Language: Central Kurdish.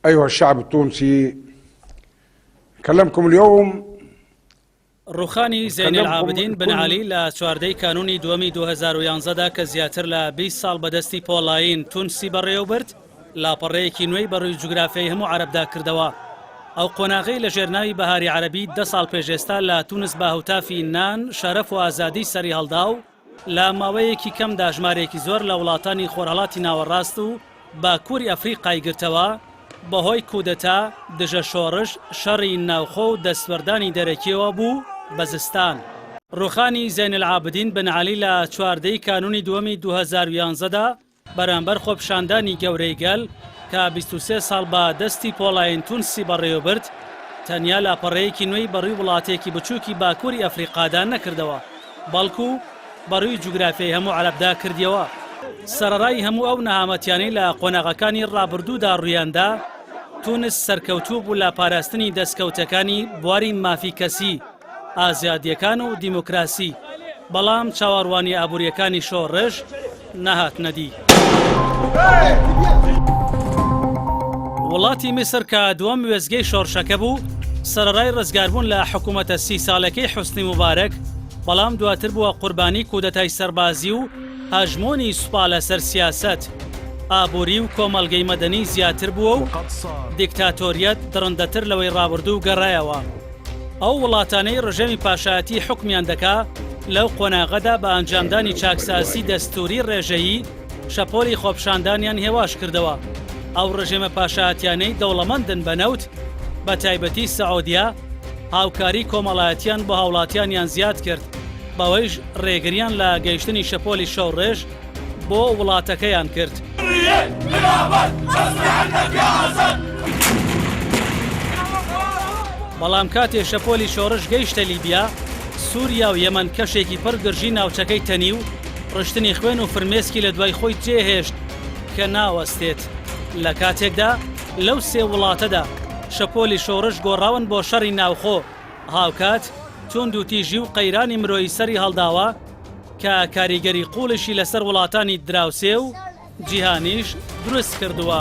أيها الشعب التونسي، كلمكم اليوم ڕوخانی زین العابدین بن علی لە چواردەی کانونی دووەمی 2011دا کە زیاتر لە 20 ساڵ بەدەستی پۆڵاین تونسی بەڕێوەبرد لاپەڕەیەکی نوێی بەڕووی جوگرافیای هەموو عەرەبدا کردەوە. ئەو قۆناغەی لە ژێرناوی بەهاری عەرەبی 10 ساڵ پێشێستا لە تونس باهوتافی نان شەرەف و ئازادی سەری هەڵدا و لە ماوەیەکی کەمدا ژمارێکی زۆر لە وڵاتانی خۆرهەڵاتی ناوەڕاست و باکووری ئەفریقای گرتەوە بەهۆی کودەتا، دژە شۆڕش، شەڕی ناوخۆ و دەستوەردانی دەرەکیەوە بوو بە زستان. ڕوخانی زین العابدین بن علی لە چواردەی کانونی دووەمی 2011دا بەرامبەر خۆپشاندانی گەورەی گەل کە 23 ساڵ بە دەستی پۆڵاین تونسی بەڕێوەبرد تەنیا لاپەڕەیەکی نوێی بەڕووی وڵاتێکی بچووکی باکووری ئەفریقادا نەکردەوە، بەڵکو بەڕووی جوگرافیای هەموو عەرەبدا کردیەوە. سەرەڕای هەموو ئەو نەهامەتیانەی لە قۆناغەکانی ڕابردوودا ڕوویاندا، تونس سەرکەوتوو بوو لە پاراستنی دەستکەوتەکانی بواری مافی کەسی، ئازادیەکان و دیموکراسی، بەڵام چاوەڕوانی ئابوووریەکانی شۆڕژ نەهات نەدی. وڵاتی میسر کە دووەم وێزگەی شۆڕشەکە بوو، سەرەڕای ڕزگاربوون لە حکوومەتە 30 ساڵەکەی حوسنی مبارەک، بەڵام دواتر بووە قوربانی کودەتای سەربازی و هەژمۆنی سوپا لەسەر سیاسەت، ئابووری و کۆمەڵگەی مەدەنی زیاتر بووە و دیکتاتۆریەت دڕندەتر لەوەی ڕابردوو گەڕایەوە. ئەو وڵاتانەی ڕژەمی پاشایەتی حکمیان دەکا لەو قۆناغەدا بە ئەنجامدانی چاکساسی دەستوری ڕێژەیی شەپۆلی خۆپشاندانیان هێواش کردەوە. ئەو ڕژێمە پاشایەتیانەی دەوڵەمەندن بە نەوت، بە تایبەتی سەعودیا، هاوکاری کۆمەڵایەتیان بۆ هاوڵاتیانیان زیاد کرد، بەوەیش ڕێگریان لە گەیشتنی شەپۆلی شەوڕێژ بۆ وڵاتەکەیان کرد. بەڵام کاتێ شەپۆلی شۆڕش گەیشتە لیبیا، سووریا و یەمەن کەشێکی پڕ گرژی ناوچەکەی تەنی و ڕشتنی خوێن و فرمێسکی لە دوای خۆی جێهێشت کە ناوەستێت. لە کاتێکدا لەو سێ وڵاتەدا شەپۆلی شۆڕش گۆڕاون بۆ شەڕی ناوخۆ، هاوکات توند و تیژی و قەیرانی مرۆیی سەری هەڵداوە کە کاریگەری قوڵشی لەسەر وڵاتانی دراوسێ و جیهانیش دروست کردووە.